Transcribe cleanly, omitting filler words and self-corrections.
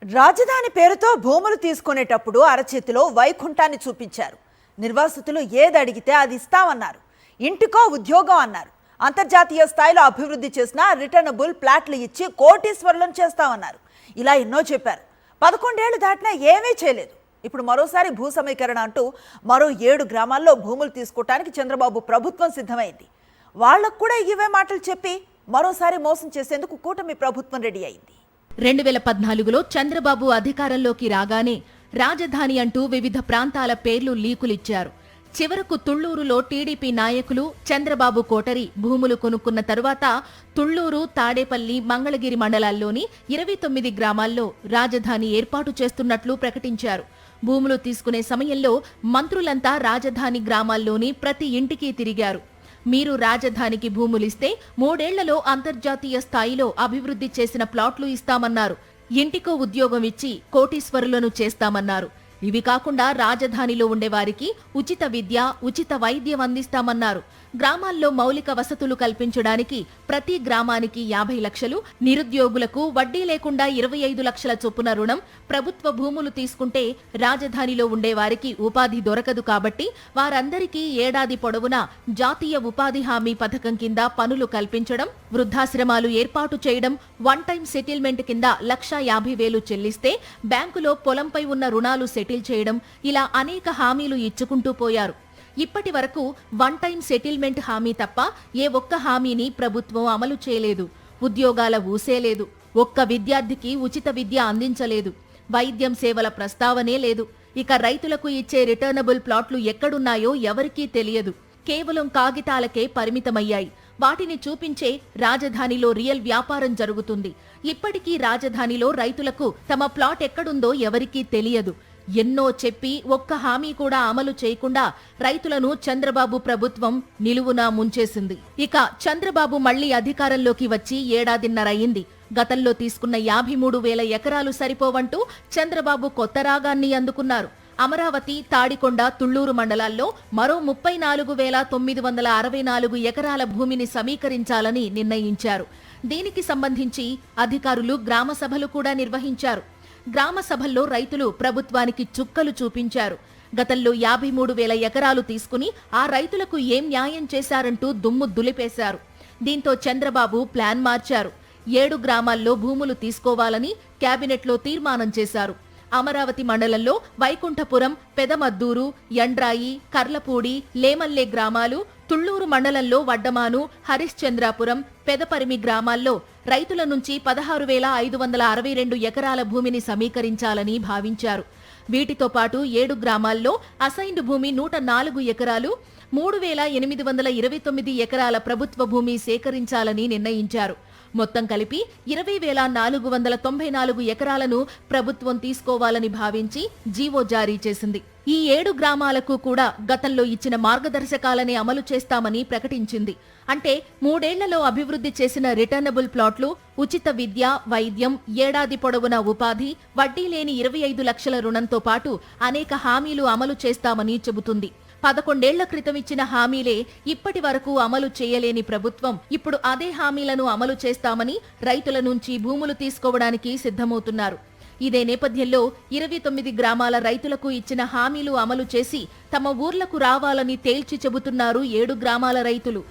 రాజధాని పేరుతో భూములు తీసుకునేటప్పుడు అరచేతిలో వైకుంఠాన్ని చూపించారు. నిర్వాసితులు ఏది అడిగితే అది ఇస్తామన్నారు. ఇంటికో ఉద్యోగం అన్నారు. అంతర్జాతీయ స్థాయిలో అభివృద్ధి చేసిన రిటర్నబుల్ ప్లాట్లు ఇచ్చి కోటీశ్వరులను చేస్తామన్నారు. ఇలా ఎన్నో చెప్పారు. 11 ఏళ్లు దాటినా ఏమీ చేయలేదు. ఇప్పుడు మరోసారి భూ సమీకరణ అంటూ మరో 7 గ్రామాల్లో భూములు తీసుకోవటానికి చంద్రబాబు ప్రభుత్వం సిద్ధమైంది. వాళ్లకు కూడా ఇవే మాటలు చెప్పి మరోసారి మోసం చేసేందుకు కూటమి ప్రభుత్వం రెడీ అయింది. 2014లో చంద్రబాబు అధికారంలోకి రాగానే రాజధాని అంటూ వివిధ ప్రాంతాల పేర్లు లీకులిచ్చారు. చివరకు తుళ్లూరులో టీడీపీ నాయకులు చంద్రబాబు కోటరి భూములు కొనుక్కున్న తరువాత తుళ్లూరు, తాడేపల్లి, మంగళగిరి మండలాల్లోని 29 గ్రామాల్లో రాజధాని ఏర్పాటు చేస్తున్నట్లు ప్రకటించారు. భూములు తీసుకునే సమయంలో మంత్రులంతా రాజధాని గ్రామాల్లోని ప్రతి ఇంటికి తిరిగారు. మీరు రాజధానికి భూములిస్తే 3 ఏళ్లలో అంతర్జాతీయ స్థాయిలో అభివృద్ధి చేసిన ప్లాట్లు ఇస్తామన్నారు. ఇంటికో ఉద్యోగం ఇచ్చి కోటీశ్వరులను చేస్తామన్నారు. ఇవి కాకుండా రాజధానిలో ఉండేవారికి ఉచిత విద్య, ఉచిత వైద్యం అందిస్తామన్నారు. గ్రామాల్లో మౌలిక వసతులు కల్పించడానికి ప్రతి గ్రామానికి 50 లక్షలు, నిరుద్యోగులకు వడ్డీ లేకుండా 25 లక్షల చొప్పున రుణం, ప్రభుత్వ భూములు తీసుకుంటే రాజధానిలో ఉండేవారికి ఉపాధి దొరకదు కాబట్టి వారందరికీ ఏడాది పొడవునా జాతీయ ఉపాధి హామీ పథకం కింద పనులు కల్పించడం, వృద్ధాశ్రమాలు ఏర్పాటు చేయడం, వన్ టైం సెటిల్మెంట్ కింద 1,50,000 చెల్లిస్తే బ్యాంకులో పొలంపై ఉన్న రుణాలు సెటిల్ చేయడం, ఇలా అనేక హామీలు ఇచ్చుకుంటూ పోయారు. ఇప్పటి వరకు వన్ టైం సెటిల్మెంట్ హామీ తప్ప ఏ ఒక్క హామీని ప్రభుత్వం అమలు చేయలేదు. ఉద్యోగాల ఊసేలేదు. ఒక్క విద్యార్థికి ఉచిత విద్య అందించలేదు. వైద్యం సేవల ప్రస్తావనే లేదు. ఇక రైతులకు ఇచ్చే రిటర్నబుల్ ప్లాట్లు ఎక్కడున్నాయో ఎవరికీ తెలియదు. కేవలం కాగితాలకే పరిమితమయ్యాయి. వాటిని చూపించే రాజధానిలో రియల్ వ్యాపారం జరుగుతుంది. ఇప్పటికీ రాజధానిలో రైతులకు తమ ప్లాట్ ఎక్కడుందో ఎవరికీ తెలియదు. ఎన్నో చెప్పి ఒక్క హామీ కూడా అమలు చేయకుండా రైతులను చంద్రబాబు ప్రభుత్వం నిలువునా ముంచేసింది. ఇక చంద్రబాబు మళ్లీ అధికారంలోకి వచ్చి ఏడాదిన్నర అయింది. గతంలో తీసుకున్న 53,000 ఎకరాలు సరిపోవంటూ చంద్రబాబు కొత్త రాగాన్ని అందుకున్నారు. అమరావతి, తాడికొండ, తుళ్లూరు మండలాల్లో మరో 34,964 ఎకరాల భూమిని సమీకరించాలని నిర్ణయించారు. దీనికి సంబంధించి అధికారులు గ్రామ సభలు కూడా నిర్వహించారు. గ్రామ సభల్లో రైతులు ప్రభుత్వానికి చుక్కలు చూపించారు. గతంలో 53,000 ఎకరాలు తీసుకుని ఆ రైతులకు ఏం న్యాయం చేశారంటూ దుమ్ము దులిపేశారు. దీంతో చంద్రబాబు ప్లాన్ మార్చారు. 7 గ్రామాల్లో భూములు తీసుకోవాలని కేబినెట్లో తీర్మానం చేశారు. అమరావతి మండలంలో వైకుంఠపురం, పెదమద్దూరు, యండ్రాయి, కర్లపూడి, లేమల్లె గ్రామాలు, తుళ్లూరు మండలంలో వడ్డమాను, హరిశ్చంద్రాపురం, పెదపరిమి గ్రామాల్లో రైతుల నుంచి 16,562 ఎకరాల భూమిని సమీకరించాలని భావించారు. వీటితో పాటు 7 గ్రామాల్లో అసైన్డ్ భూమి 104 ఎకరాలు, 3,829 ఎకరాల ప్రభుత్వ భూమి సేకరించాలని నిర్ణయించారు. మొత్తం కలిపి 20,494 ఎకరాలను ప్రభుత్వం తీసుకోవాలని భావించి జీవో జారీ చేసింది. ఈ 7 గ్రామాలకు కూడా గతంలో ఇచ్చిన మార్గదర్శకాలనే అమలు చేస్తామని ప్రకటించింది. అంటే 3 ఏళ్లలో అభివృద్ధి చేసిన రిటర్నబుల్ ప్లాట్లు, ఉచిత విద్య, వైద్యం, ఏడాది పొడవునా ఉపాధి, వడ్డీ లేని 25 లక్షల రుణంతో పాటు అనేక హామీలు అమలు చేస్తామని చెబుతుంది. 11 ఏళ్ల క్రితం ఇచ్చిన హామీలే ఇప్పటి వరకు అమలు చేయలేని ప్రభుత్వం ఇప్పుడు అదే హామీలను అమలు చేస్తామని రైతుల నుంచి భూములు తీసుకోవడానికి సిద్ధమవుతున్నారు. ఇదే నేపథ్యంలో 29 గ్రామాల రైతులకు ఇచ్చిన హామీలు అమలు చేసి తమ ఊర్లకు రావాలని తేల్చి చెబుతున్నారు 7 గ్రామాల రైతులు.